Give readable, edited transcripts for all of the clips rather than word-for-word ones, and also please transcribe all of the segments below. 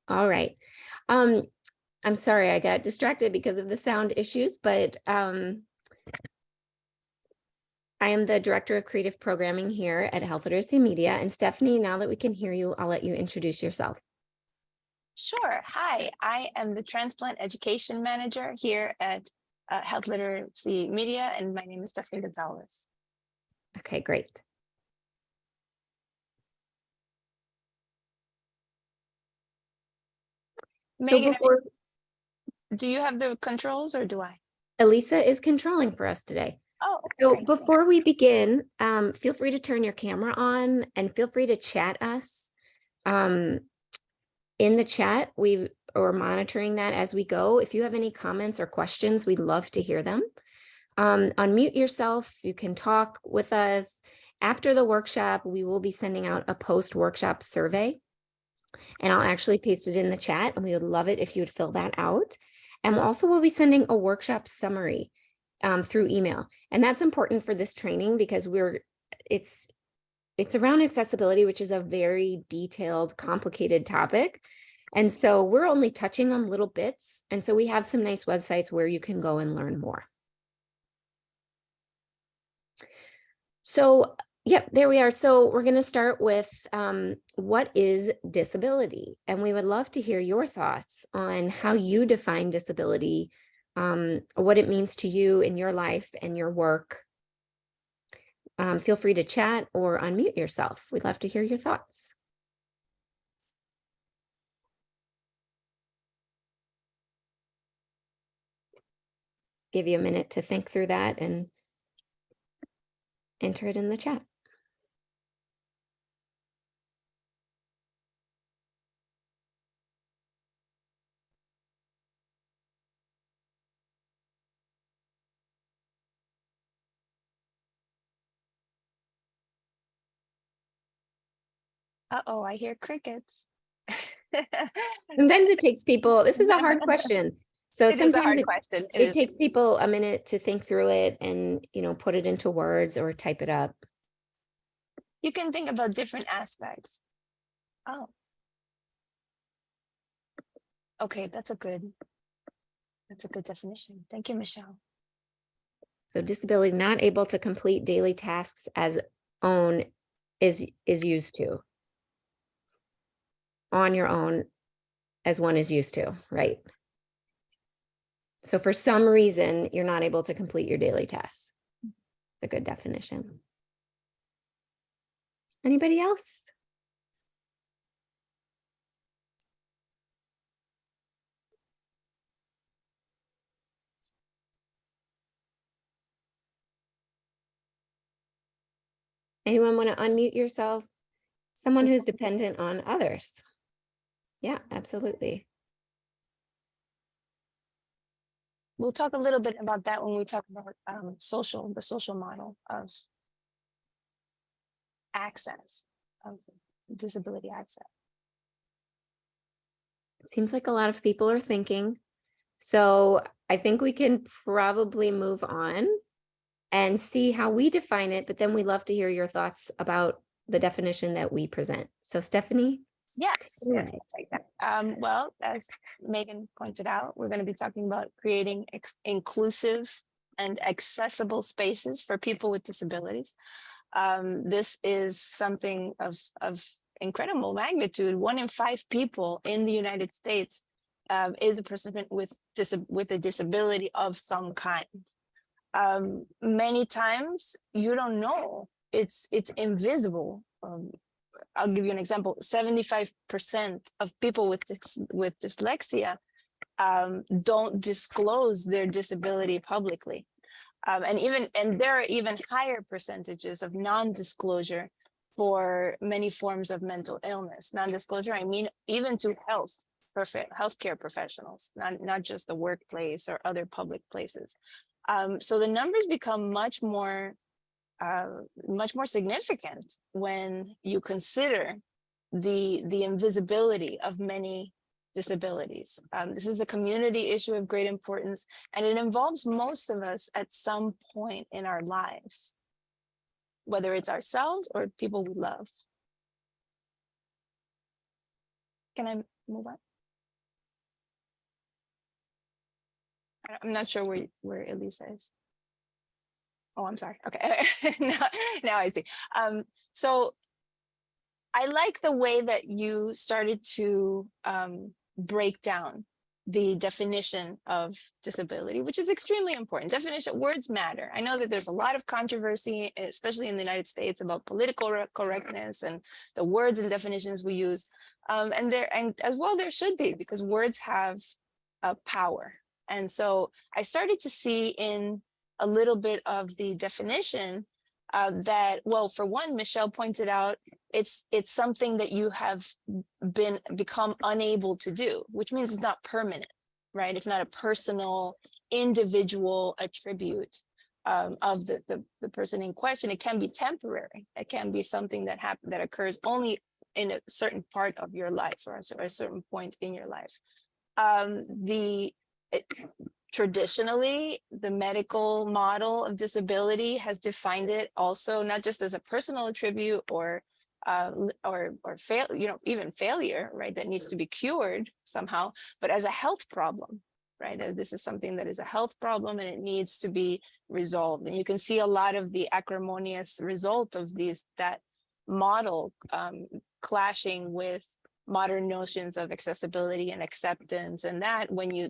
All right. Um, I'm sorry, I got distracted because of the sound issues, but I am the Director of Creative Programming here at Health Literacy Media. And Stephanie, now that we can hear you, I'll let you introduce yourself. Sure. Hi, I am the Transplant Education Manager here at Health Literacy Media, and my name is Stephanie Gonzalez. Okay, great. Megan, Before do you have the controls or do I? Elisa is controlling for us today. Oh, So great. before we begin, feel free to turn your camera on and feel free to chat us. In the chat, we are monitoring that as we go. If you have any comments or questions, we'd love to hear them. Unmute yourself. You can talk with us. After the workshop, we will be sending out a post-workshop survey, and I'll actually paste it in the chat, and we would love it if you would fill that out. And we'll be sending a workshop summary through email. And that's important for this training because it's around accessibility, which is a very detailed, complicated topic. And so we're only touching on little bits. And so we have some nice websites where you can go and learn more. So, yep, there we are. So we're going to start with what is disability? And we would love to hear your thoughts on how you define disability, what it means to you in your life and your work. Feel free to chat or unmute yourself. We'd love to hear your thoughts. Give you a minute to think through that and enter it in the chat. Uh-oh, I hear crickets. Sometimes it takes people, this is a hard question. So It is a sometimes hard question. it takes people a minute to think through it and, put it into words or type it up. You can think about different aspects. Oh. Okay, that's a good definition. Thank you, Michelle. So disability, not able to complete daily tasks as own is used to. On your own as one is used to, right? So for some reason, you're not able to complete your daily tasks. A good definition. Anybody else? Anyone want to unmute yourself? Someone who's dependent on others. Yeah, absolutely. We'll talk a little bit about that when we talk about the social model of access, of disability access. It seems like a lot of people are thinking. So I think we can probably move on and see how we define it, but then we'd love to hear your thoughts about the definition that we present. So Stephanie? Yes, I'll take that. Well, as Megan pointed out, we're going to be talking about creating inclusive and accessible spaces for people with disabilities. This is something of incredible magnitude. 1 in 5 people in the United States is a person with a disability of some kind. Many times you don't know, it's invisible. I'll give you an example. 75% of people with dyslexia don't disclose their disability publicly. And there are even higher percentages of non-disclosure for many forms of mental illness. Non-disclosure, I mean, even to healthcare professionals, not just the workplace or other public places. So the numbers become much more significant when you consider the invisibility of many disabilities. This is a community issue of great importance, and it involves most of us at some point in our lives, whether it's ourselves or people we love. Can I move on? I'm not sure where Elisa is. Oh, I'm sorry. Okay. now I see. So I like the way that you started to break down the definition of disability, which is extremely important. Definition, words matter. I know that there's a lot of controversy, especially in the United States, about political correctness and the words and definitions we use. And as well, there should be, because words have power. And so I started to see in a little bit of the definition that, well, for one, Michelle pointed out, it's something that you have become unable to do, which means it's not permanent, right? It's not a personal, individual attribute of the person in question. It can be temporary. It can be something that occurs only in a certain part of your life, or a certain point in your life. Traditionally, the medical model of disability has defined it also not just as a personal attribute or fail, even failure, right, that needs to be cured somehow, but as a health problem, right? This is something that is a health problem and it needs to be resolved. And you can see a lot of the acrimonious result of that model clashing with modern notions of accessibility and acceptance, and that when you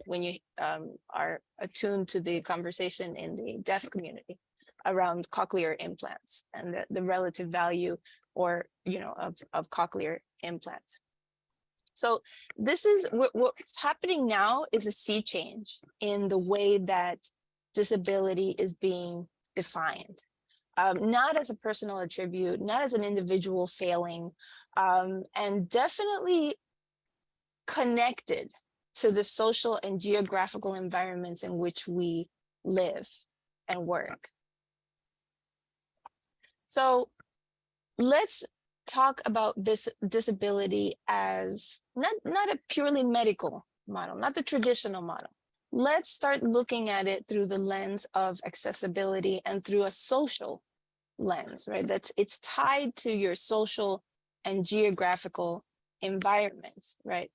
are attuned to the conversation in the deaf community around cochlear implants and the relative value of cochlear implants. So this is what's happening now, is a sea change in the way that disability is being defined. Not as a personal attribute, not as an individual failing, and definitely connected to the social and geographical environments in which we live and work. So let's talk about this disability as not a purely medical model, not the traditional model. Let's start looking at it through the lens of accessibility and through a social lens, right? It's tied to your social and geographical environments, right?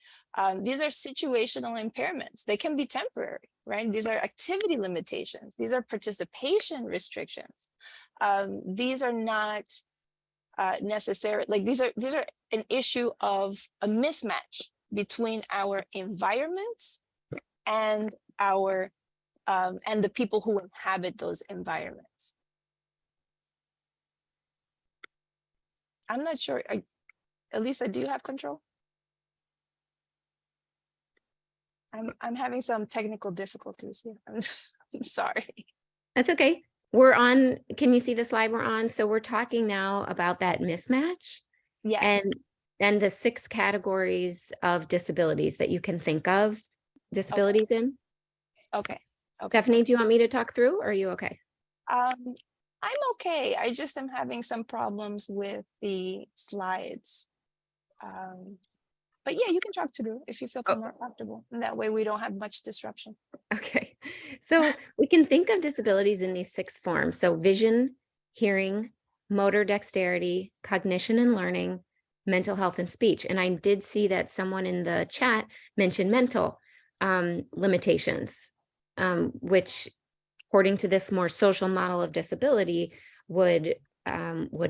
These are situational impairments. They can be temporary, right? These are activity limitations. These are participation restrictions. These are not necessary, like these are an issue of a mismatch between our environments and our and the people who inhabit those environments. I'm not sure. Elisa, do you have control? I'm having some technical difficulties here. I'm sorry. That's okay. We're on, can you see the slide we're on? So we're talking now about that mismatch. Yes. And the 6 categories of disabilities that you can think of disabilities in. Okay. Stephanie, do you want me to talk through, or are you okay? I'm okay. I just am having some problems with the slides. But yeah, you can talk through if you feel more comfortable. And that way we don't have much disruption. Okay. So we can think of disabilities in these 6 forms. So vision, hearing, motor dexterity, cognition and learning, mental health, and speech. And I did see that someone in the chat mentioned mental limitations, which, according to this more social model of disability, would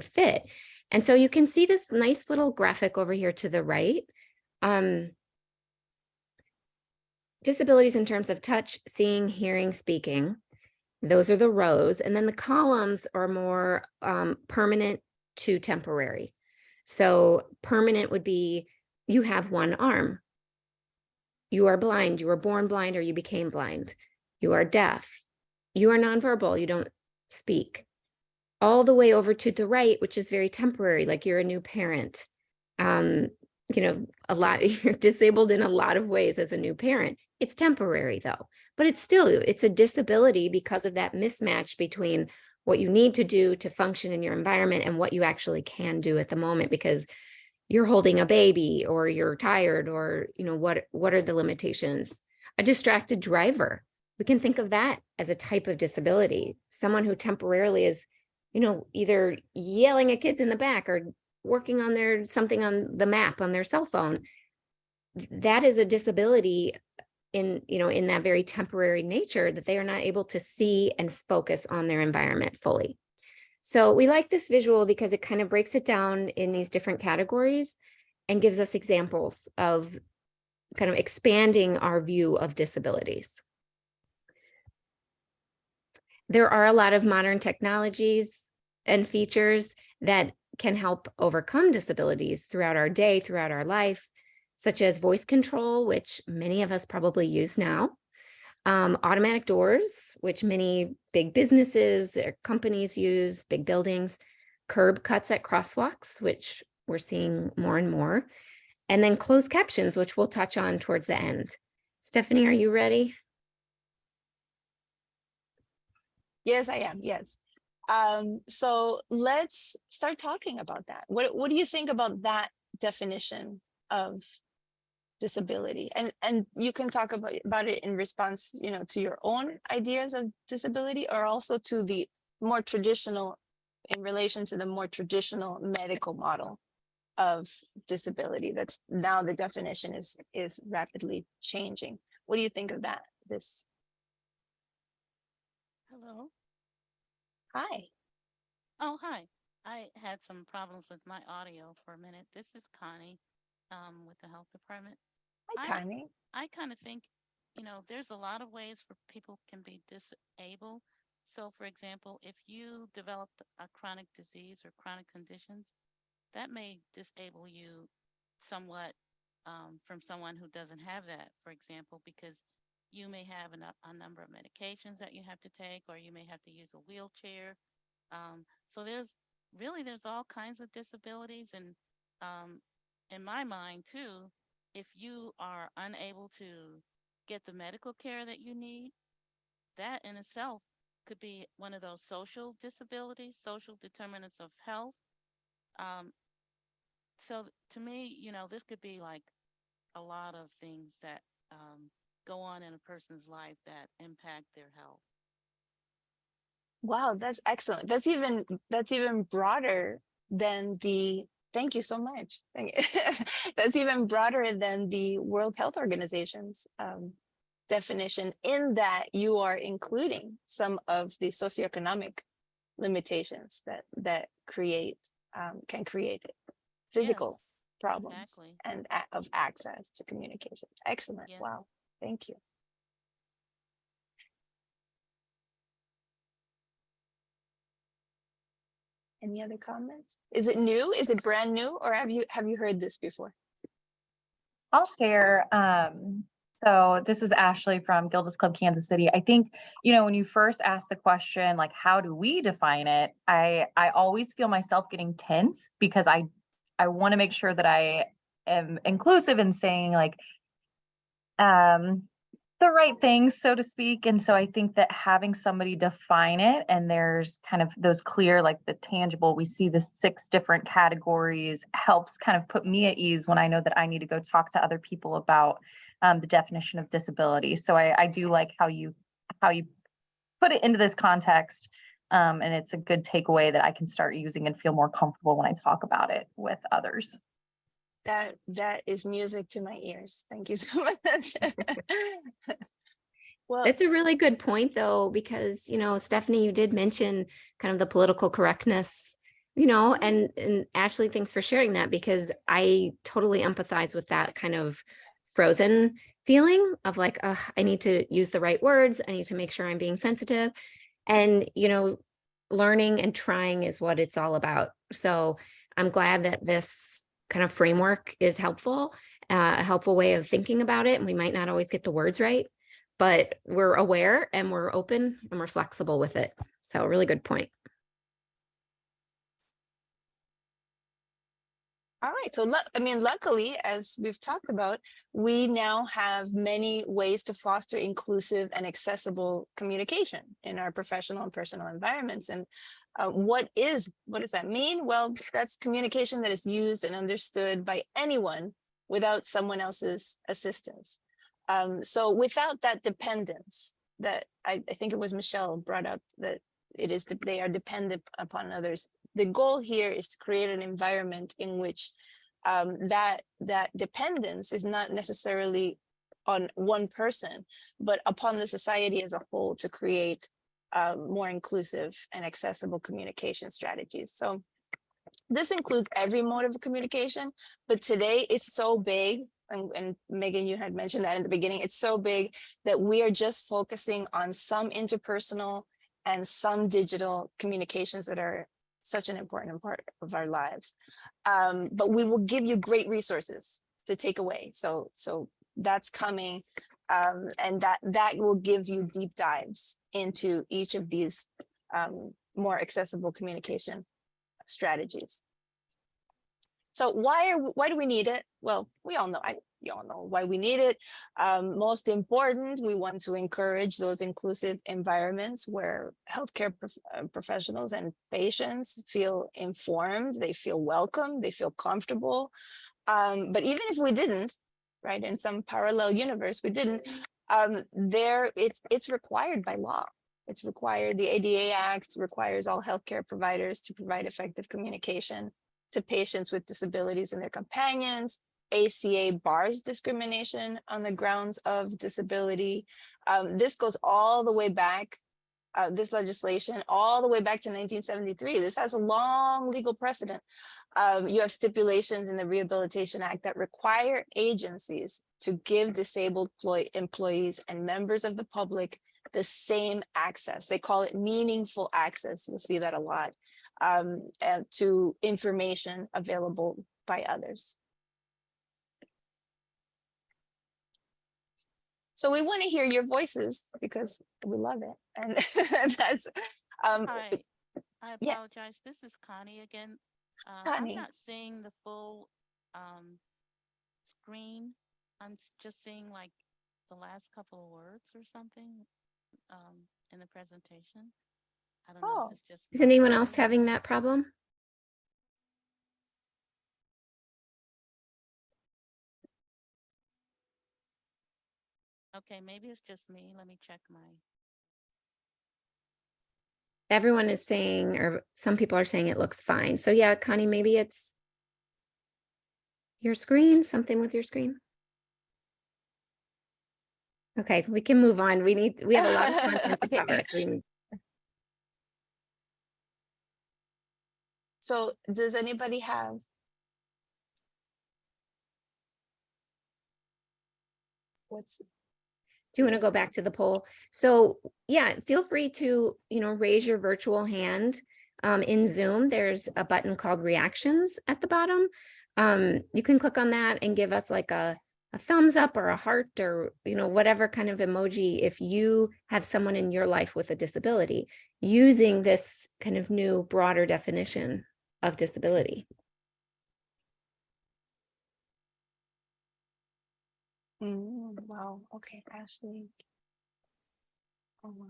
fit. And so you can see this nice little graphic over here to the right. Disabilities in terms of touch, seeing, hearing, speaking. Those are the rows. And then the columns are more permanent to temporary. So permanent would be, you have one arm. You are blind. You were born blind or you became blind. You are deaf. You are nonverbal. You don't speak. All the way over to the right, which is very temporary, like you're a new parent. You're disabled in a lot of ways as a new parent. It's temporary though, but it's a disability because of that mismatch between what you need to do to function in your environment and what you actually can do at the moment, because you're holding a baby or you're tired, or, what are the limitations? A distracted driver. We can think of that as a type of disability. Someone who temporarily is, either yelling at kids in the back or working on something on the map on their cell phone. That is a disability in that very temporary nature, that they are not able to see and focus on their environment fully. So we like this visual because it kind of breaks it down in these different categories and gives us examples of kind of expanding our view of disabilities. There are a lot of modern technologies and features that can help overcome disabilities throughout our day, throughout our life, such as voice control, which many of us probably use now, automatic doors, which many big businesses or companies use, big buildings, curb cuts at crosswalks, which we're seeing more and more, and then closed captions, which we'll touch on towards the end. Stephanie, are you ready? Yes, I am. Yes. So let's start talking about that. What do you think about that definition of disability? And you can talk about it in response, to your own ideas of disability, or also to the more traditional, in relation to the more traditional medical model of disability. That's now the definition is rapidly changing. What do you think of that? Hello. Hi. Oh, hi. I had some problems with my audio for a minute. This is Connie, with the health department. Hi, I Connie. I kind of think, there's a lot of ways for people can be disabled. So, for example, if you develop a chronic disease or chronic conditions, that may disable you somewhat, from someone who doesn't have that, for example, because you may have a number of medications that you have to take, or you may have to use a wheelchair. So there's all kinds of disabilities, and um, in my mind too, if you are unable to get the medical care that you need, that in itself could be one of those social disabilities, social determinants of health. Um, so to me, this could be like a lot of things that go on in a person's life that impact their health. Wow, that's excellent. That's even broader than the, thank you so much. That's even broader than the World Health Organization's definition, in that you are including some of the socioeconomic limitations that can create Yes, physical problems exactly. and of access to communication. Excellent. Yes. Wow. Thank you. Any other comments? Is it new? Is it brand new, or have you heard this before? I'll share. So this is Ashley from Gilda's Club Kansas City. I think, when you first asked the question, like, how do we define it? I always feel myself getting tense, because I want to make sure that I am inclusive in saying, like, the right things, so to speak. And so I think that having somebody define it, and there's kind of those clear, like the tangible, we see the 6 different categories, helps kind of put me at ease when I know that I need to go talk to other people about the definition of disability. So I do like how you put it into this context. And it's a good takeaway that I can start using and feel more comfortable when I talk about it with others. That is music to my ears. Thank you so much. Well, It's a really good point, though, because, Stephanie, you did mention kind of the political correctness, and Ashley, thanks for sharing that, because I totally empathize with that kind of frozen feeling of like, I need to use the right words. I need to make sure I'm being sensitive. And, learning and trying is what it's all about. So I'm glad that this kind of framework is helpful, a helpful way of thinking about it. And we might not always get the words right, but we're aware and we're open and we're flexible with it. So a really good point. all right. So, luckily, as we've talked about, we now have many ways to foster inclusive and accessible communication in our professional and personal environments. And what does that mean? Well, that's communication that is used and understood by anyone without someone else's assistance. So without that dependence, that I think it was Michelle brought up, that they are dependent upon others. The goal here is to create an environment in which that dependence is not necessarily on one person, but upon the society as a whole to create more inclusive and accessible communication strategies. So this includes every mode of communication, but today it's so big, and Megan, you had mentioned that in the beginning, it's so big that we are just focusing on some interpersonal and some digital communications that are such an important part of our lives. But we will give you great resources to take away. So that's coming, and that will give you deep dives into each of these more accessible communication strategies. So why do we need it? Well, we all know why we need it. Most important, we want to encourage those inclusive environments where healthcare professionals and patients feel informed, they feel welcome, they feel comfortable. But even if we didn't, right, in some parallel universe, we didn't, it's required by law. It's required, the ADA Act requires all healthcare providers to provide effective communication to patients with disabilities and their companions. ACA bars discrimination on the grounds of disability. This goes all the way back, this legislation, all the way back to 1973. This has a long legal precedent. You have stipulations in the Rehabilitation Act that require agencies to give disabled employees and members of the public the same access. They call it meaningful access. You'll see that a lot, to information available by others. So we want to hear your voices because we love it. And that's Hi, I yes. apologize. This is Connie again. Connie. I'm not seeing the full screen. I'm just seeing like the last couple of words or something in the presentation. I don't know if it's just. Is anyone else having that problem? Okay, maybe it's just me. Let me check my. Everyone is saying, or some people are saying it looks fine. So yeah, Connie, maybe it's your screen, something with your screen. Okay, we can move on. We have a lot of content to cover. So does anybody have? Do you want to go back to the poll? So yeah, feel free to, raise your virtual hand. In Zoom, there's a button called reactions at the bottom. You can click on that and give us like a thumbs up or a heart or, whatever kind of emoji if you have someone in your life with a disability using this kind of new broader definition of disability. Wow. Okay, Ashley. Oh, wow.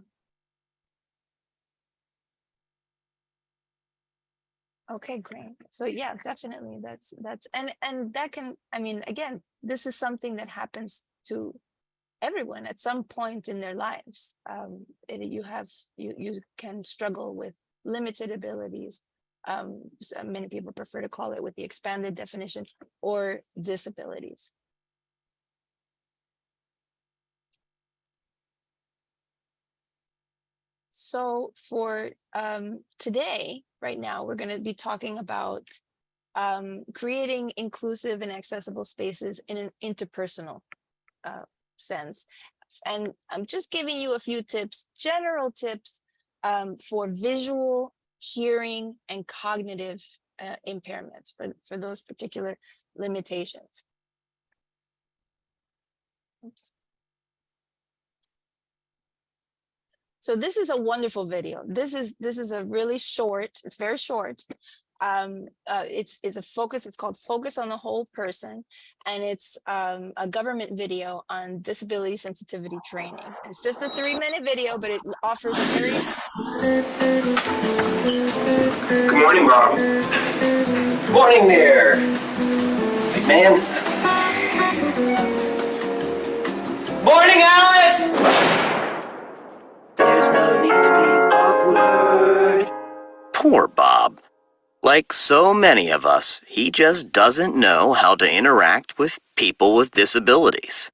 Okay, great. So yeah, definitely that's and that can, I mean, again, this is something that happens to everyone at some point in their lives. You can struggle with limited abilities. Many people prefer to call it with the expanded definition, or disabilities. So for today, right now, we're going to be talking about creating inclusive and accessible spaces in an interpersonal sense. And I'm just giving you a few tips, general tips for visual, hearing, and cognitive impairments for those particular limitations. Oops. So this is a wonderful video. This is a really short, it's very short. It's a focus, it's called Focus on the Whole Person. And it's a government video on disability sensitivity training. It's just a 3-minute video, but it offers a very... Good morning, Mom. Morning there, big man. Morning, Alice! There's no need to be awkward. Poor Bob. Like so many of us, he just doesn't know how to interact with people with disabilities.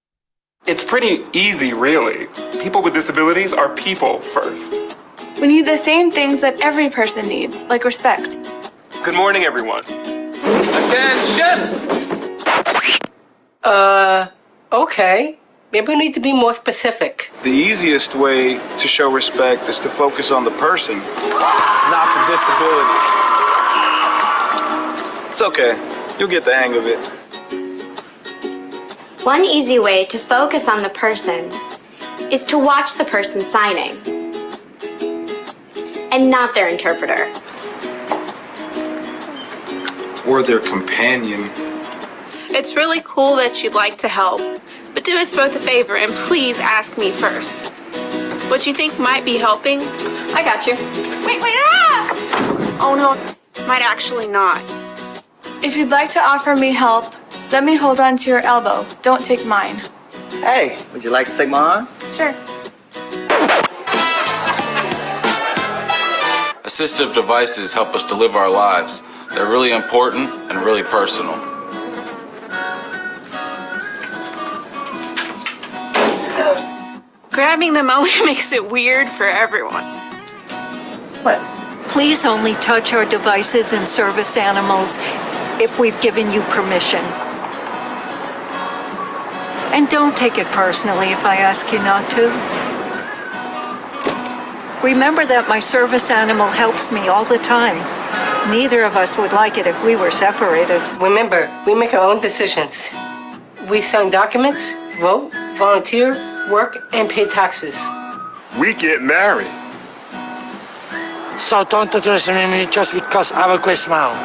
It's pretty easy, really. People with disabilities are people first. We need the same things that every person needs, like respect. Good morning, everyone. Attention! Okay. Maybe we need to be more specific. The easiest way to show respect is to focus on the person, not the disability. It's okay. You'll get the hang of it. One easy way to focus on the person is to watch the person signing and not their interpreter. Or their companion. It's really cool that you'd like to help, but do us both a favor and please ask me first. What you think might be helping? I got you. Wait, ah! Oh no, might actually not. If you'd like to offer me help, let me hold on to your elbow. Don't take mine. Hey, would you like to take my arm? Sure. Assistive devices help us to live our lives. They're really important and really personal. Grabbing them only makes it weird for everyone. But please only touch our devices and service animals if we've given you permission. And don't take it personally if I ask you not to. Remember that my service animal helps me all the time. Neither of us would like it if we were separated. Remember, we make our own decisions. We sign documents, vote, volunteer, work, and pay taxes. We get married. So don't address me just because I have a great smile.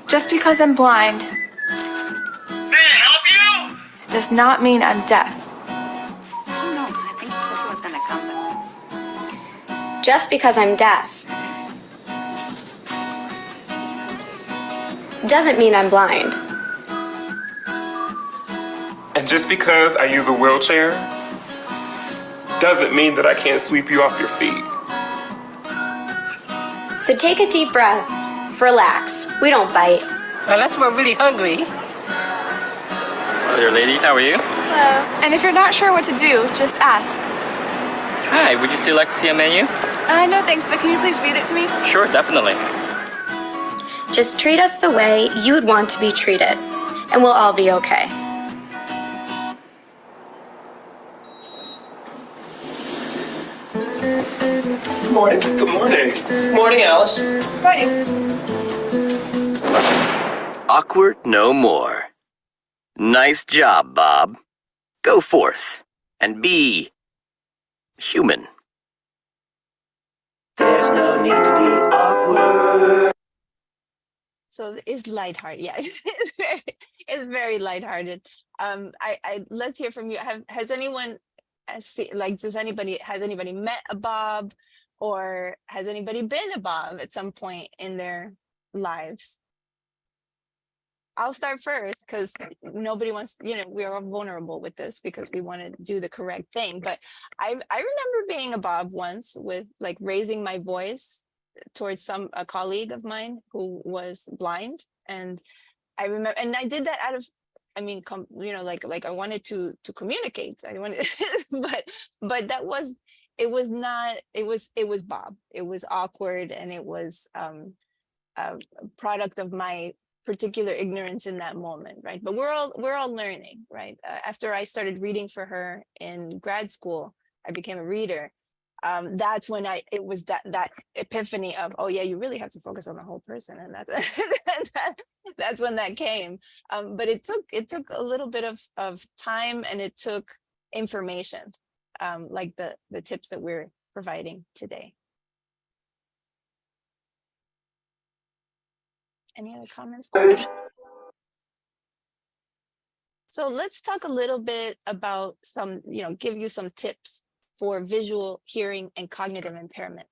Just because I'm blind May I help you? does not mean I'm deaf. No, I think he said he was gonna come. Just because I'm deaf doesn't mean I'm blind. And just because I use a wheelchair doesn't mean that I can't sweep you off your feet. So take a deep breath, relax. We don't bite. Unless we're really hungry. Hello there, ladies. How are you? Hello. And if you're not sure what to do, just ask. Hi, would you still like to see a menu? No thanks, but can you please read it to me? Sure, definitely. Just treat us the way you would want to be treated, and we'll all be okay. Morning. Good morning. Morning, Alice. Morning. Awkward no more. Nice job, Bob. Go forth and be human. There's no need to be awkward. So it's lighthearted. Yeah, it's very lighthearted. Let's hear from you. Has anyone has anybody met a Bob, or has anybody been a Bob at some point in their lives? I'll start first because nobody wants, we are all vulnerable with this because we want to do the correct thing. But I remember being a Bob once with like raising my voice towards a colleague of mine who was blind. And I remember, and I did that out of, like I wanted to communicate. I wanted, but that was, it was Bob. It was awkward, and it was a product of my particular ignorance in that moment, right? But we're all learning, right? After I started reading for her in grad school, I became a reader. That's when it was that epiphany of, oh yeah, you really have to focus on the whole person, and that's when that came. But it took a little bit of time, and it took information, like the tips that we're providing today. Any other comments? So let's talk a little bit about give you some tips for visual, hearing, and cognitive impairment.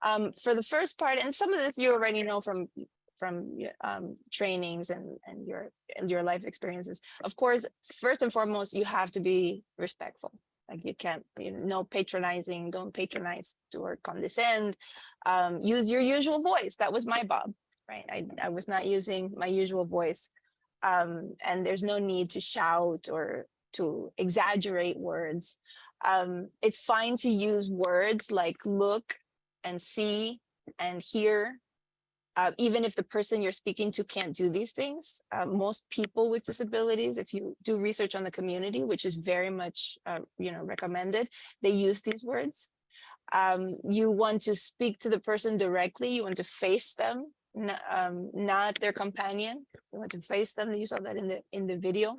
For the first part, and some of this you already know from trainings and your life experiences. Of course, first and foremost, you have to be respectful. Like you can't, no patronizing, don't patronize or condescend. Use your usual voice. That was my Bob. Right, I was not using my usual voice. and there's no need to shout or to exaggerate words. It's fine to use words like look and see and hear, even if the person you're speaking to can't do these things. Most people with disabilities, if you do research on the community, which is very much recommended, they use these words. You want to speak to the person directly. You want to face them, not their companion. You want to face them. You saw that in the video.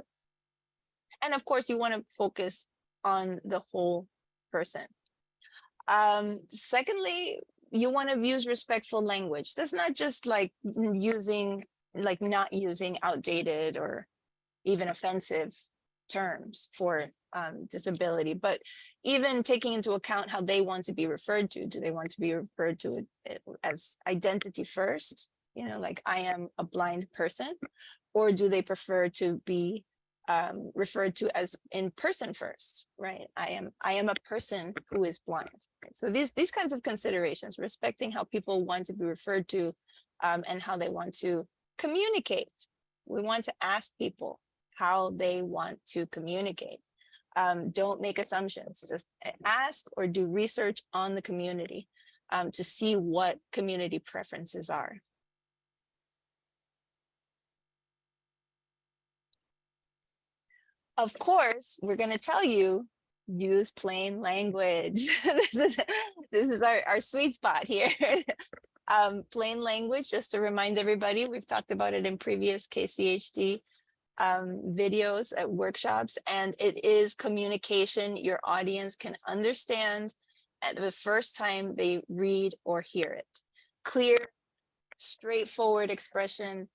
And of course, you want to focus on the whole person. Secondly, you want to use respectful language. That's not just like not using outdated or even offensive terms for disability, but even taking into account how they want to be referred to. Do they want to be referred to as identity first, like I am a blind person, or do they prefer to be referred to as in person first, right? I am a person who is blind. Right? So these kinds of considerations, respecting how people want to be referred to and how they want to communicate. We want to ask people how they want to communicate. Don't make assumptions, just ask or do research on the community to see what community preferences are. Of course, we're going to tell you, use plain language. This is our sweet spot here. Plain language, just to remind everybody, we've talked about it in previous KCHD videos at workshops, and it is communication your audience can understand at the first time they read or hear it. Clear, straightforward expression,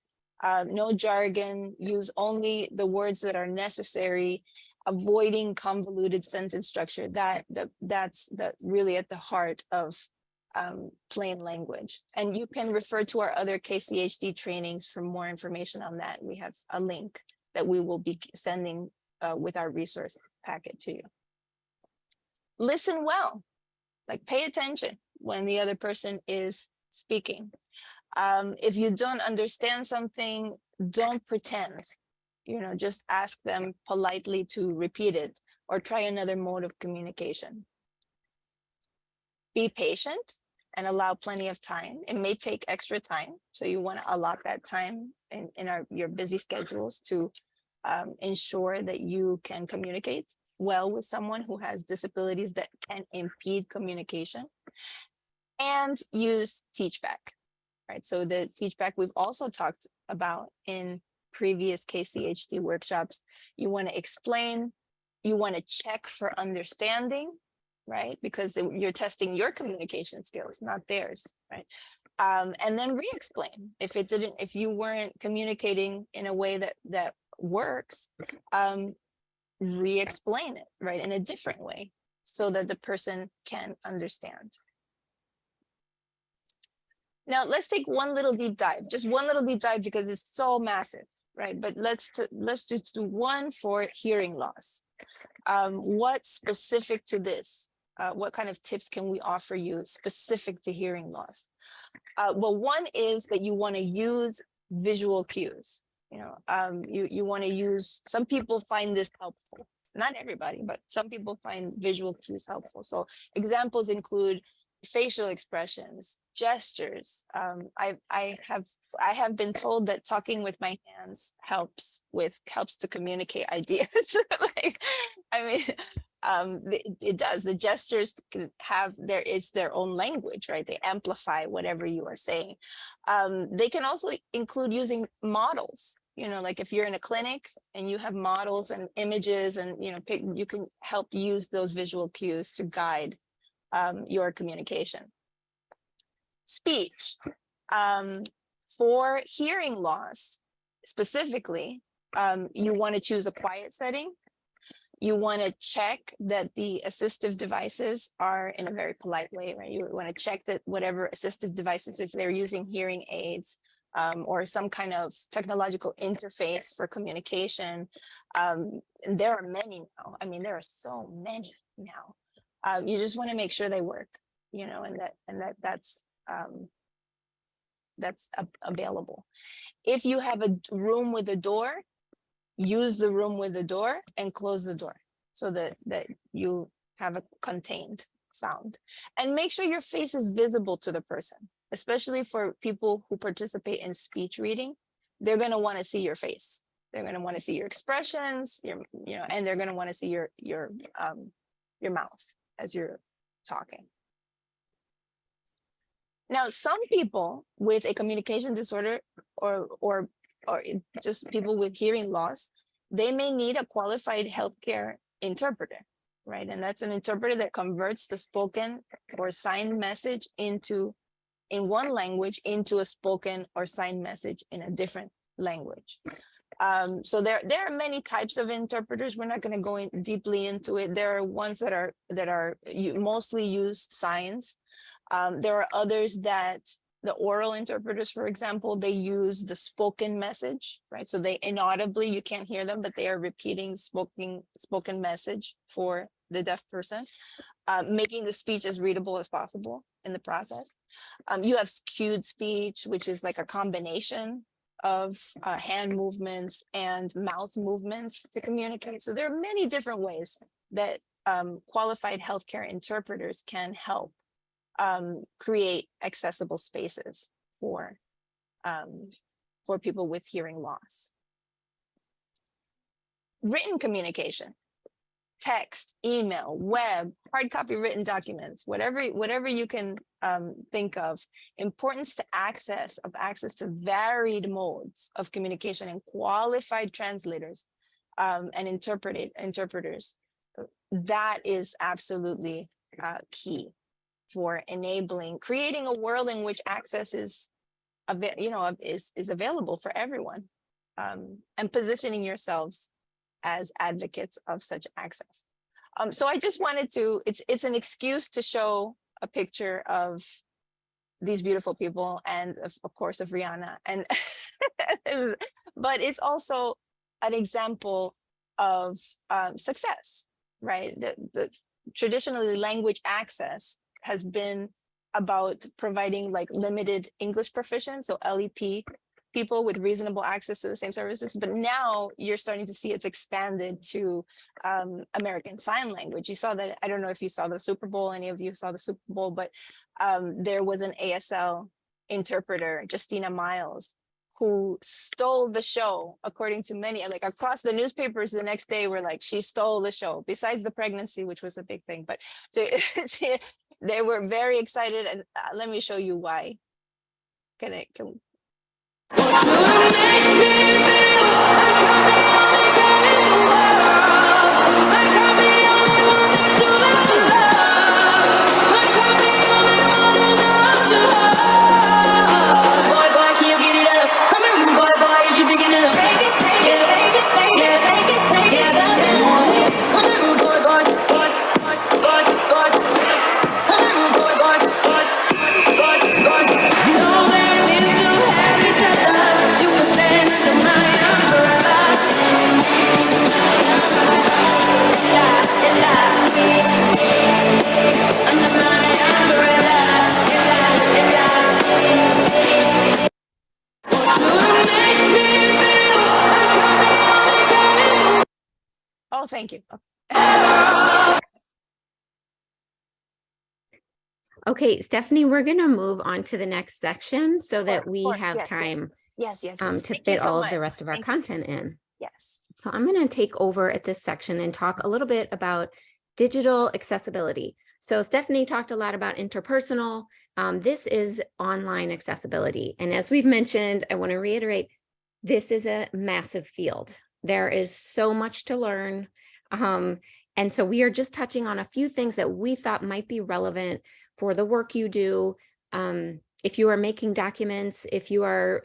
no jargon, use only the words that are necessary, avoiding convoluted sentence structure. That's really at the heart of plain language. And you can refer to our other KCHD trainings for more information on that. We have a link that we will be sending with our resource packet to you. Listen well, like pay attention when the other person is speaking. If you don't understand something, don't pretend, just ask them politely to repeat it or try another mode of communication. Be patient and allow plenty of time. It may take extra time, so you want to allot that time in your busy schedules to ensure that you can communicate well with someone who has disabilities that can impede communication. And use teachback, right? So the teachback we've also talked about in previous KCHD workshops. You want to explain, you want to check for understanding, right? Because you're testing your communication skills, not theirs, right? And then re-explain. If you weren't communicating in a way that works, re-explain it, right? In a different way so that the person can understand. Now let's take one little deep dive, just one little deep dive because it's so massive, right? But let's just do one for hearing loss. What's specific to this? What kind of tips can we offer you specific to hearing loss? Well, one is that you want to use visual cues. You want to use, some people find this helpful. Not everybody, but some people find visual cues helpful. So examples include facial expressions, gestures. I have been told that talking with my hands helps to communicate ideas. It does. The gestures can have their own language, right? They amplify whatever you are saying. They can also include using models. Like if you're in a clinic and you have models and images, and you can help use those visual cues to guide your communication. Speech. For hearing loss, specifically, you want to choose a quiet setting. You want to check that the assistive devices are in a very polite way, right? You want to check that whatever assistive devices, if they're using hearing aids or some kind of technological interface for communication, and there are many now. There are so many now. You just want to make sure they work, and that's available. If you have a room with a door, use the room with the door and close the door so that you have a contained sound. And make sure your face is visible to the person, especially for people who participate in speech reading. They're going to want to see your face. They're going to want to see your expressions, and they're going to want to see your mouth as you're talking. Now, some people with a communication disorder or just people with hearing loss, they may need a qualified healthcare interpreter, right? And that's an interpreter that converts the spoken or signed message in one language into a spoken or signed message in a different language. So there are many types of interpreters. We're not going to go in deeply into it. There are ones that mostly use signs. There are others that the oral interpreters, for example, they use the spoken message, right? So they inaudibly, you can't hear them, but they are repeating spoken message for the deaf person, making the speech as readable as possible in the process. You have cued speech, which is like a combination of hand movements and mouth movements to communicate. So there are many different ways that qualified healthcare interpreters can help create accessible spaces for people with hearing loss. Written communication, text, email, web, hard copy written documents, whatever you can think of. Importance to access to varied modes of communication and qualified translators and interpreters. That is absolutely key for creating a world in which access is available for everyone, and positioning yourselves as advocates of such access. So I just wanted to, it's an excuse to show a picture of these beautiful people and of course of Rihanna, and but it's also an example of success, right? Traditionally, language access has been about providing like limited English proficiency, so LEP, people with reasonable access to the same services. But now you're starting to see it's expanded to American Sign Language. You saw that, I don't know if you saw the Super Bowl, any of you saw the Super Bowl, but there was an ASL interpreter, Justina Miles, who stole the show, according to many, like across the newspapers the next day were like, she stole the show, besides the pregnancy, which was a big thing. But so they were very excited, and let me show you why. Can Oh, thank you. Okay, Stephanie, we're going to move on to the next section so that we have time to fit all of the rest of our content in. Yes. So I'm going to take over at this section and talk a little bit about digital accessibility. So Stephanie talked a lot about interpersonal. This is online accessibility. And as we've mentioned, I want to reiterate, this is a massive field. There is so much to learn. And so we are just touching on a few things that we thought might be relevant for the work you do. If you are making documents, if you are,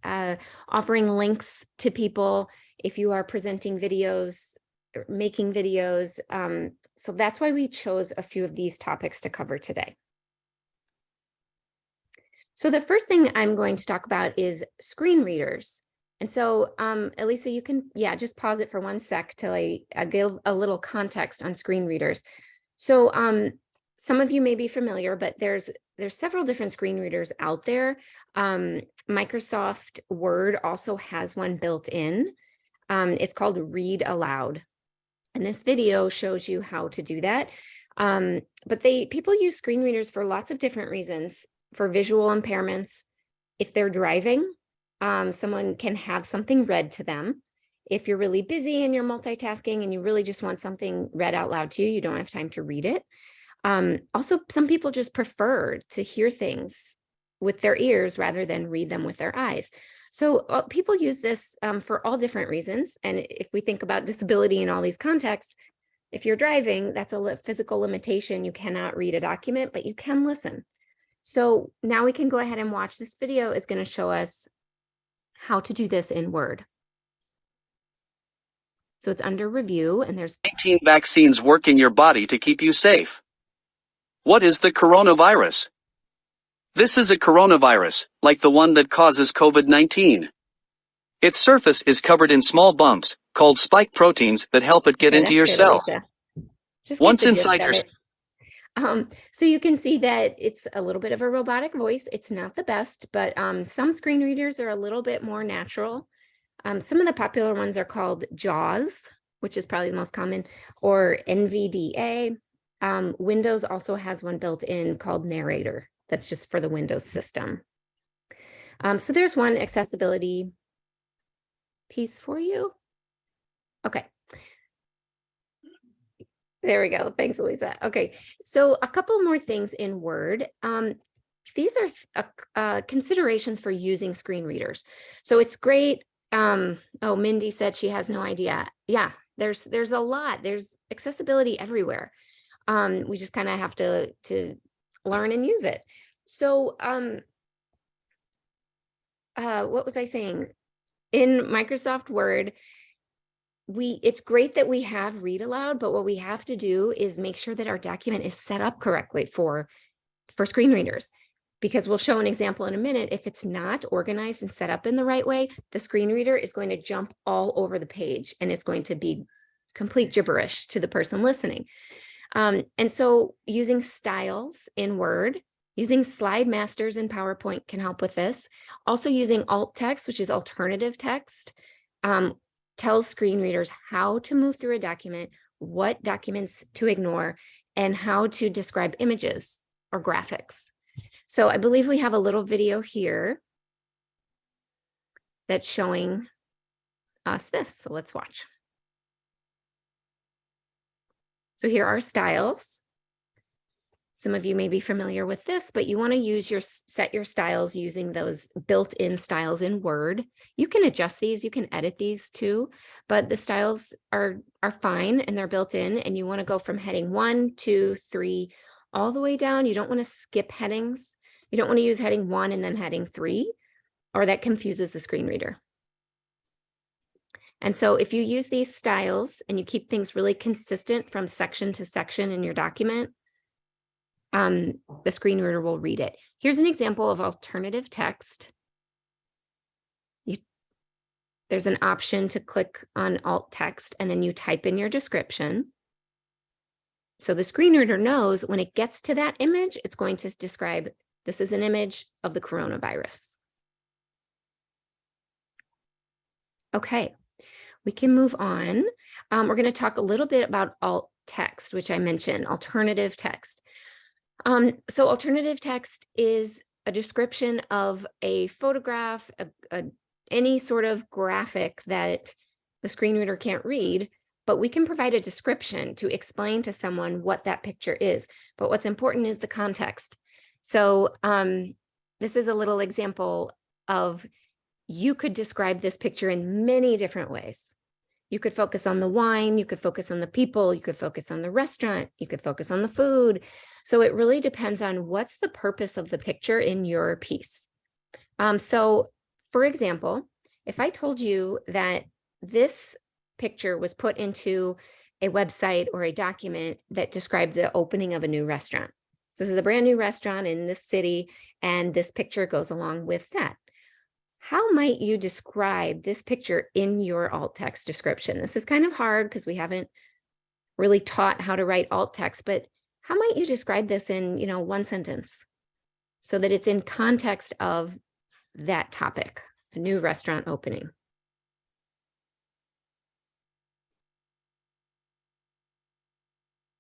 offering links to people, if you are presenting videos, making videos. So that's why we chose a few of these topics to cover today. So the first thing I'm going to talk about is screen readers. And so, Elisa, you can, just pause it for 1 sec till I give a little context on screen readers. So some of you may be familiar, but there's several different screen readers out there. Microsoft Word also has one built in. It's called Read Aloud. And this video shows you how to do that. But people use screen readers for lots of different reasons. For visual impairments, if they're driving, someone can have something read to them. If you're really busy and you're multitasking and you really just want something read out loud to you, you don't have time to read it. Also, some people just prefer to hear things with their ears rather than read them with their eyes. So people use this for all different reasons. And if we think about disability in all these contexts, if you're driving, that's a physical limitation. You cannot read a document, but you can listen. So now we can go ahead and watch. This video is going to show us how to do this in Word. So it's under review, and there's 19 vaccines work in your body to keep you safe. What is the coronavirus? This is a coronavirus, like the one that causes COVID-19. Its surface is covered in small bumps, called spike proteins, that help it get into your cells. Once inside your so you can see that it's a little bit of a robotic voice. It's not the best, but some screen readers are a little bit more natural. Some of the popular ones are called JAWS, which is probably the most common, or NVDA. Windows also has one built in called Narrator. That's just for the Windows system. So there's one accessibility piece for you. Okay. There we go. Thanks, Elisa. Okay, so a couple more things in Word. These are considerations for using screen readers. So it's great. Oh, Mindy said she has no idea. Yeah, there's a lot. There's accessibility everywhere. We just kind of have to learn and use it. So what was I saying? In Microsoft Word, it's great that we have read aloud, but what we have to do is make sure that our document is set up correctly for screen readers, because we'll show an example in a minute. If it's not organized and set up in the right way, the screen reader is going to jump all over the page and it's going to be complete gibberish to the person listening. And so using styles in Word, using slide masters in PowerPoint can help with this. Also using alt text, which is alternative text, tells screen readers how to move through a document, what documents to ignore, and how to describe images or graphics. So I believe we have a little video here that's showing us this. So let's watch. So here are styles. Some of you may be familiar with this, but you want to set your styles using those built-in styles in Word. You can adjust these, you can edit these too, but the styles are fine and they're built in, and you want to go from heading 1, 2, 3, all the way down. You don't want to skip headings. You don't want to use heading 1 and then heading 3, or that confuses the screen reader. And so if you use these styles and you keep things really consistent from section to section in your document, the screen reader will read it. Here's an example of alternative text. There's an option to click on alt text and then you type in your description. So the screen reader knows when it gets to that image, it's going to describe, this is an image of the coronavirus. Okay, we can move on. We're going to talk a little bit about alt text, which I mentioned, alternative text. So alternative text is a description of a photograph, any sort of graphic that the screen reader can't read, but we can provide a description to explain to someone what that picture is. But what's important is the context. So this is a little example of, you could describe this picture in many different ways. You could focus on the wine, you could focus on the people, you could focus on the restaurant, you could focus on the food. So it really depends on what's the purpose of the picture in your piece. So for example, if I told you that this picture was put into a website or a document that described the opening of a new restaurant. This is a brand new restaurant in this city, and this picture goes along with that. How might you describe this picture in your alt text description? This is kind of hard because we haven't really taught how to write alt text, but how might you describe this in, one sentence so that it's in context of that topic, a new restaurant opening?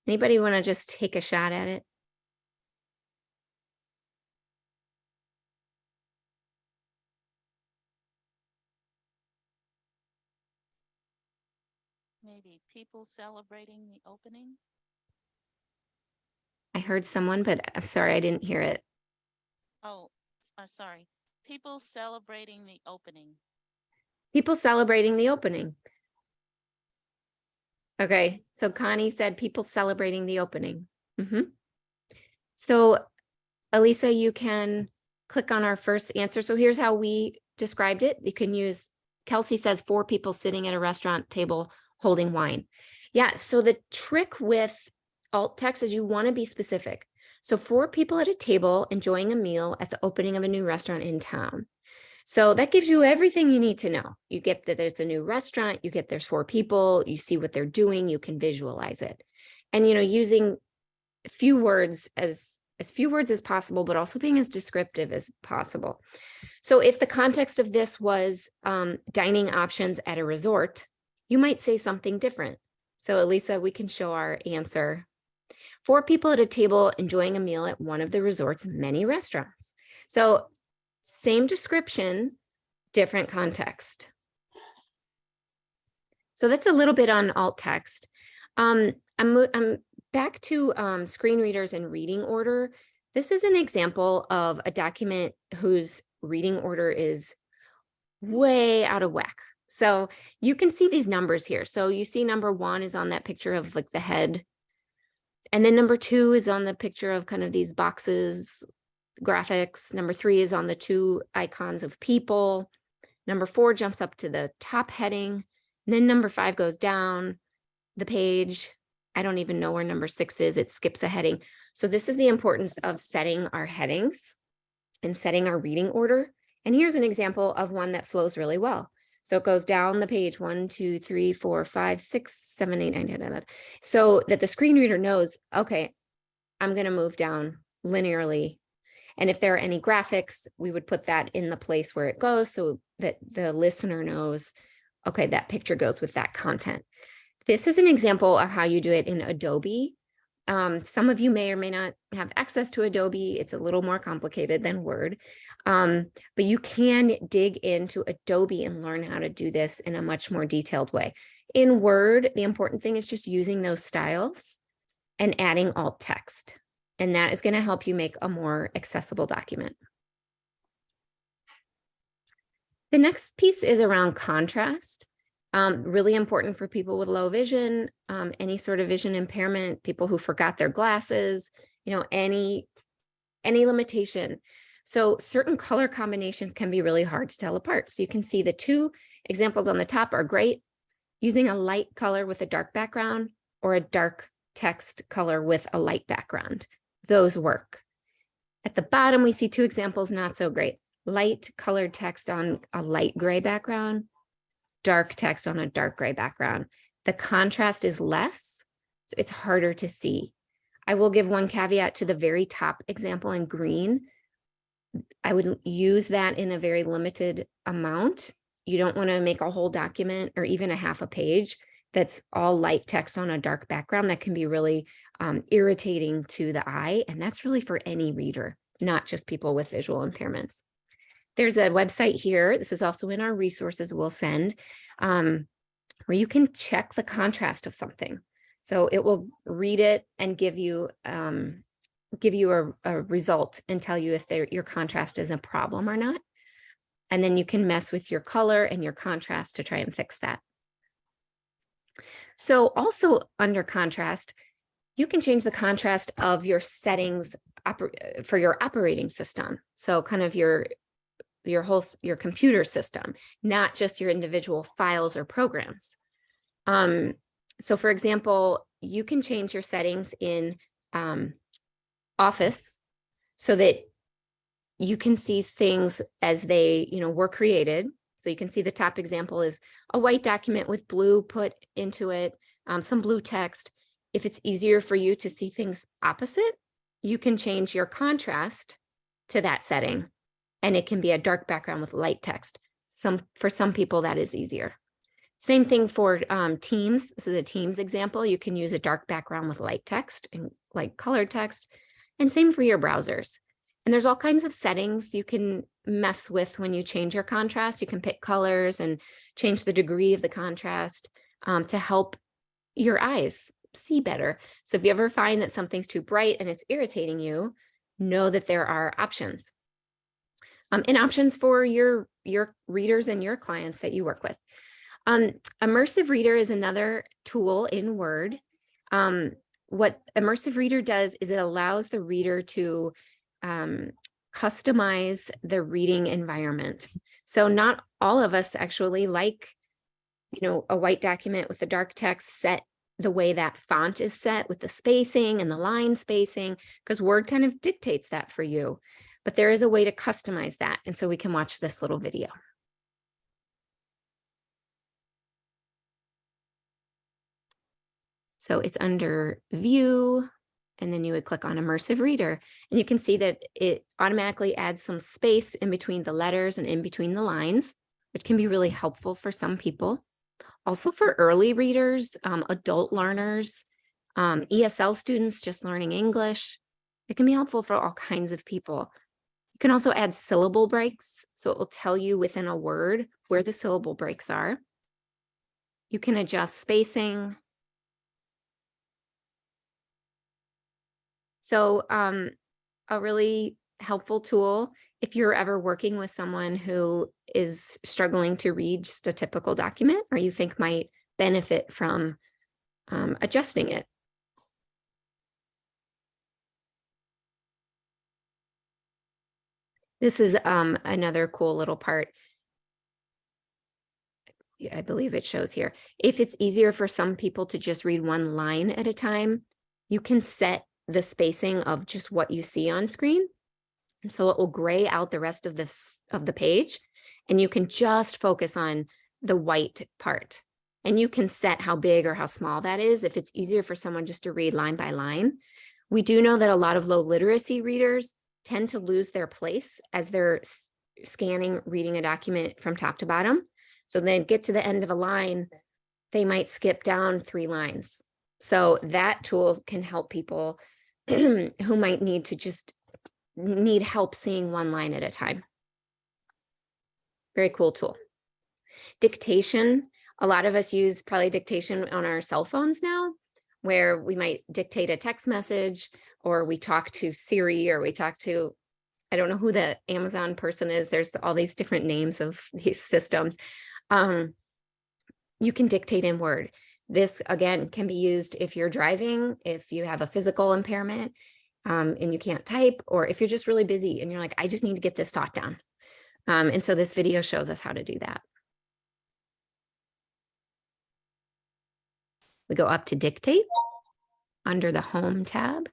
Anybody want to just take a shot at it? Maybe people celebrating the opening. I heard someone, but I'm sorry, I didn't hear it. Oh, I'm sorry. People celebrating the opening. People celebrating the opening. Okay, so Connie said people celebrating the opening. So Elisa, you can click on our first answer. So here's how we described it. You can use, Kelsey says 4 people sitting at a restaurant table holding wine. Yeah, so the trick with alt text is you want to be specific. So 4 people at a table enjoying a meal at the opening of a new restaurant in town. So that gives you everything you need to know. You get that there's a new restaurant, you get there's 4 people, you see what they're doing, you can visualize it. And, using few words as few words as possible, but also being as descriptive as possible. So if the context of this was dining options at a resort, you might say something different. So Elisa, we can show our answer. 4 people at a table enjoying a meal at one of the resort's many restaurants. So same description, different context. So that's a little bit on alt text. I'm back to screen readers and reading order. This is an example of a document whose reading order is way out of whack. So you can see these numbers here. So you see number 1 is on that picture of like the head. And then number 2 is on the picture of kind of these boxes, graphics. Number 3 is on the 2 icons of people. Number 4 jumps up to the top heading. And then number 5 goes down the page. I don't even know where number 6 is. It skips a heading. So this is the importance of setting our headings and setting our reading order. And here's an example of one that flows really well. So it goes down the page 1, 2, 3, 4, 5, 6, 7, 8, 9, 10, 11. So that the screen reader knows, okay, I'm going to move down linearly. And if there are any graphics, we would put that in the place where it goes so that the listener knows, okay, that picture goes with that content. This is an example of how you do it in Adobe. Some of you may or may not have access to Adobe. It's a little more complicated than Word, but you can dig into Adobe and learn how to do this in a much more detailed way. In Word, the important thing is just using those styles and adding alt text. And that is going to help you make a more accessible document. The next piece is around contrast. Really important for people with low vision, any sort of vision impairment, people who forgot their glasses, any limitation. So certain color combinations can be really hard to tell apart. So you can see the 2 examples on the top are great. Using a light color with a dark background or a dark text color with a light background. Those work. At the bottom, we see 2 examples, not so great. Light colored text on a light gray background, dark text on a dark gray background. The contrast is less, so it's harder to see. I will give one caveat to the very top example in green. I would use that in a very limited amount. You don't want to make a whole document or even a half a page that's all light text on a dark background. That can be really irritating to the eye. And that's really for any reader, not just people with visual impairments. There's a website here. This is also in our resources we'll send, where you can check the contrast of something. So it will read it and give you a result and tell you if your contrast is a problem or not. And then you can mess with your color and your contrast to try and fix that. So also under contrast, you can change the contrast of your settings for your operating system. So kind of your computer system, not just your individual files or programs. So for example, you can change your settings in Office so that you can see things as they, were created. So you can see the top example is a white document with blue put into it, some blue text. If it's easier for you to see things opposite, you can change your contrast to that setting, and it can be a dark background with light text. For some people, that is easier. Same thing for Teams. This is a Teams example. You can use a dark background with light text and like colored text, and same for your browsers. And there's all kinds of settings you can mess with when you change your contrast. You can pick colors and change the degree of the contrast to help your eyes see better. So if you ever find that something's too bright and it's irritating you, know that there are options. And options for your readers and your clients that you work with. Immersive Reader is another tool in Word. What Immersive Reader does is it allows the reader to customize the reading environment. So not all of us actually like, a white document with the dark text set the way that font is set with the spacing and the line spacing, because Word kind of dictates that for you. But there is a way to customize that. And so we can watch this little video. So it's under View, and then you would click on Immersive Reader, and you can see that it automatically adds some space in between the letters and in between the lines, which can be really helpful for some people. Also for early readers, adult learners, ESL students just learning English. It can be helpful for all kinds of people. You can also add syllable breaks, so it will tell you within a word where the syllable breaks are. You can adjust spacing. So a really helpful tool if you're ever working with someone who is struggling to read just a typical document, or you think might benefit from adjusting it. This is another cool little part. I believe it shows here. If it's easier for some people to just read one line at a time, you can set the spacing of just what you see on screen. And so it will gray out the rest of the page, and you can just focus on the white part. And you can set how big or how small that is if it's easier for someone just to read line by line. We do know that a lot of low literacy readers tend to lose their place as they're scanning, reading a document from top to bottom. So then get to the end of a line, they might skip down 3 lines. So that tool can help people who might need help seeing one line at a time. Very cool tool. Dictation. A lot of us use probably dictation on our cell phones now, where we might dictate a text message, or we talk to Siri, or we talk to, I don't know who the Amazon person is. There's all these different names of these systems. You can dictate in Word. This, again, can be used if you're driving, if you have a physical impairment, and you can't type, or if you're just really busy and you're like, I just need to get this thought down. And so this video shows us how to do that. We go up to Dictate under the Home tab.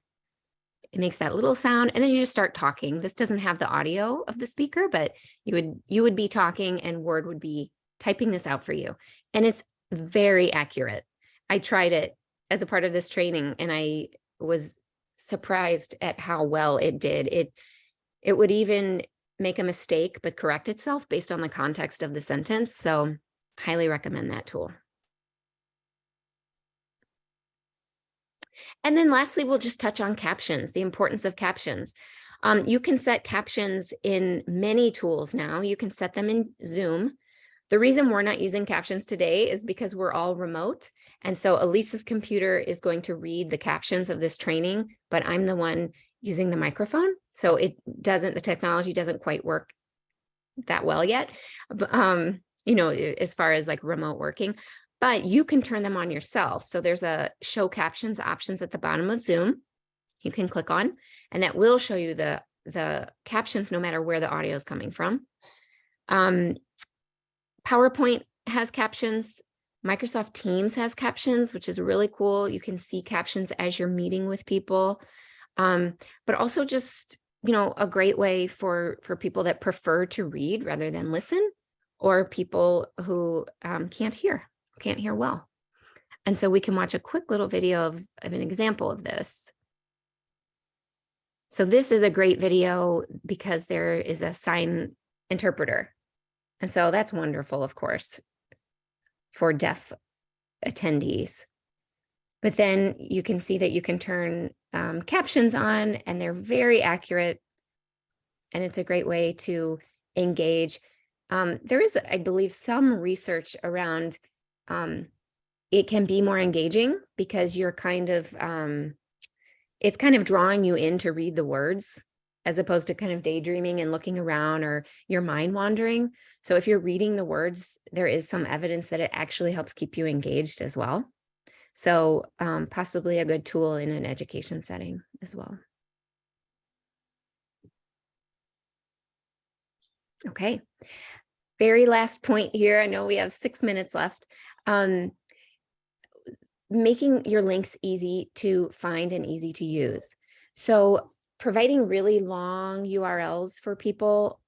It makes that little sound, and then you just start talking. This doesn't have the audio of the speaker, but you would be talking and Word would be typing this out for you. And it's very accurate. I tried it as a part of this training, and I was surprised at how well it did. It would even make a mistake but correct itself based on the context of the sentence. So highly recommend that tool. And then lastly, we'll just touch on captions, the importance of captions. You can set captions in many tools now. You can set them in Zoom. The reason we're not using captions today is because we're all remote. And so Elisa's computer is going to read the captions of this training, but I'm the one using the microphone. So the technology doesn't quite work that well yet, as far as like remote working, but you can turn them on yourself. So there's a show captions options at the bottom of Zoom. You can click on, and that will show you the captions no matter where the audio is coming from. PowerPoint has captions. Microsoft Teams has captions, which is really cool. You can see captions as you're meeting with people, but also just, a great way for people that prefer to read rather than listen, or people who can't hear well. And so we can watch a quick little video of an example of this. So this is a great video because there is a sign interpreter. And so that's wonderful, of course, for deaf attendees. But then you can see that you can turn captions on, and they're very accurate. And it's a great way to engage. There is, I believe, some research around it can be more engaging because you're kind of, it's kind of drawing you in to read the words as opposed to kind of daydreaming and looking around or your mind wandering. So if you're reading the words, there is some evidence that it actually helps keep you engaged as well. So possibly a good tool in an education setting as well. Okay, very last point here. I know we have 6 minutes left. Making your links easy to find and easy to use. So providing really long URLs for people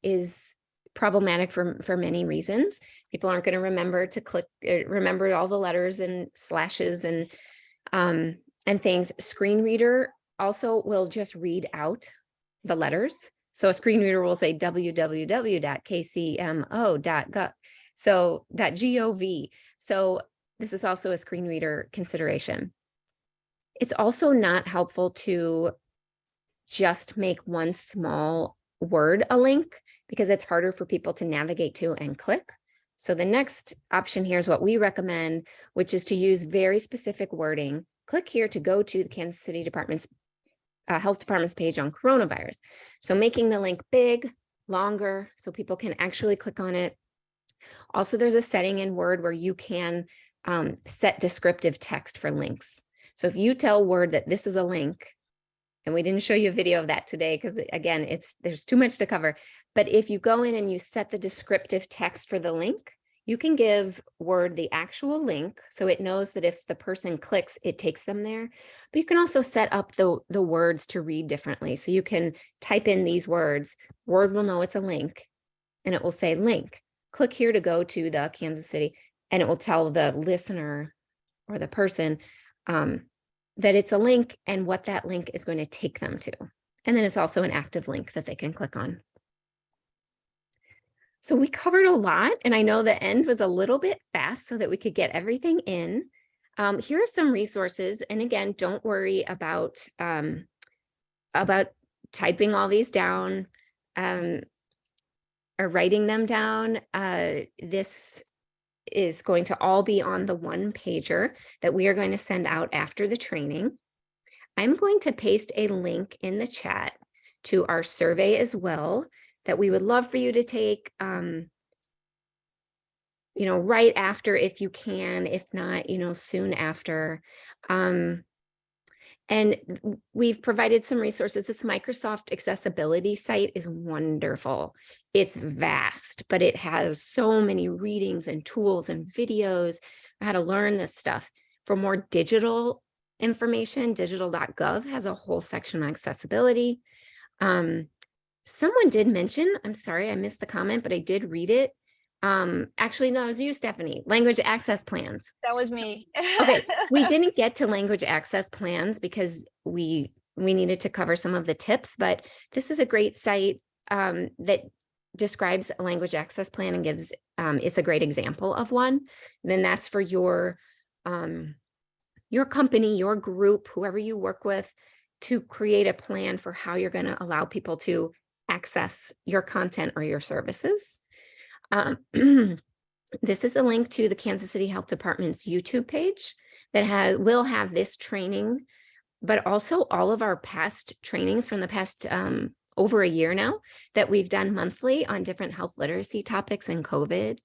is problematic for many reasons. People aren't going to remember to remember all the letters and slashes and things. Screen reader also will just read out the letters. So a screen reader will say www.kcmo.gov. So .gov. So this is also a screen reader consideration. It's also not helpful to just make one small word a link because it's harder for people to navigate to and click. So the next option here is what we recommend, which is to use very specific wording. Click here to go to the Kansas City Health Department's page on coronavirus. So making the link big, longer, so people can actually click on it. Also, there's a setting in Word where you can set descriptive text for links. So if you tell Word that this is a link, and we didn't show you a video of that today because again, there's too much to cover. But if you go in and you set the descriptive text for the link, you can give Word the actual link so it knows that if the person clicks, it takes them there. But you can also set up the words to read differently. So you can type in these words, Word will know it's a link, and it will say link. Click here to go to the Kansas City, and it will tell the listener or the person that it's a link and what that link is going to take them to. And then it's also an active link that they can click on. So we covered a lot, and I know the end was a little bit fast so that we could get everything in. Here are some resources, and again, don't worry about typing all these down or writing them down. This is going to all be on the one pager that we are going to send out after the training. I'm going to paste a link in the chat to our survey as well that we would love for you to take, right after if you can, if not, soon after. And we've provided some resources. This Microsoft accessibility site is wonderful. It's vast, but it has so many readings and tools and videos on how to learn this stuff. For more digital information, digital.gov has a whole section on accessibility. Someone did mention, I'm sorry, I missed the comment, but I did read it. Actually, no, it was you, Stephanie, language access plans. That was me. Okay, we didn't get to language access plans because we needed to cover some of the tips, but this is a great site that describes a language access plan and gives, it's a great example of one. Then that's for your company, your group, whoever you work with, to create a plan for how you're going to allow people to access your content or your services. This is the link to the Kansas City Health Department's YouTube page that will have this training, but also all of our past trainings from the past over a year now that we've done monthly on different health literacy topics and COVID.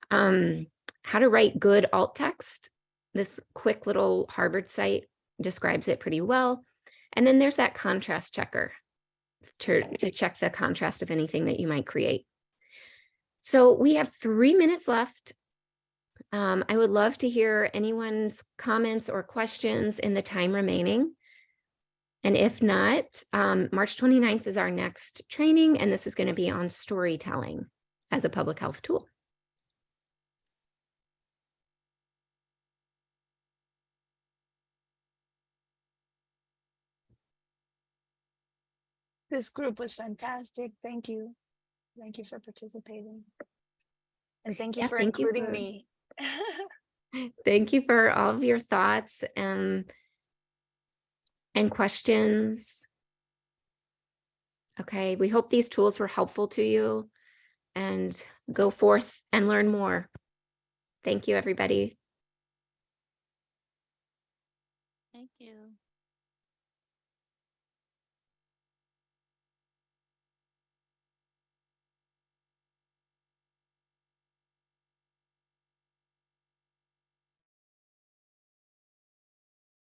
How to write good alt text. This quick little Harvard site describes it pretty well. And then there's that contrast checker to check the contrast of anything that you might create. So we have 3 minutes left. I would love to hear anyone's comments or questions in the time remaining. And if not, March 29th is our next training, and this is going to be on storytelling as a public health tool. This group was fantastic. Thank you. Thank you for participating. And thank you Yeah, for thank you including for- me. Thank you for all of your thoughts and questions. Okay, we hope these tools were helpful to you, and go forth and learn more. Thank you, everybody. Thank you.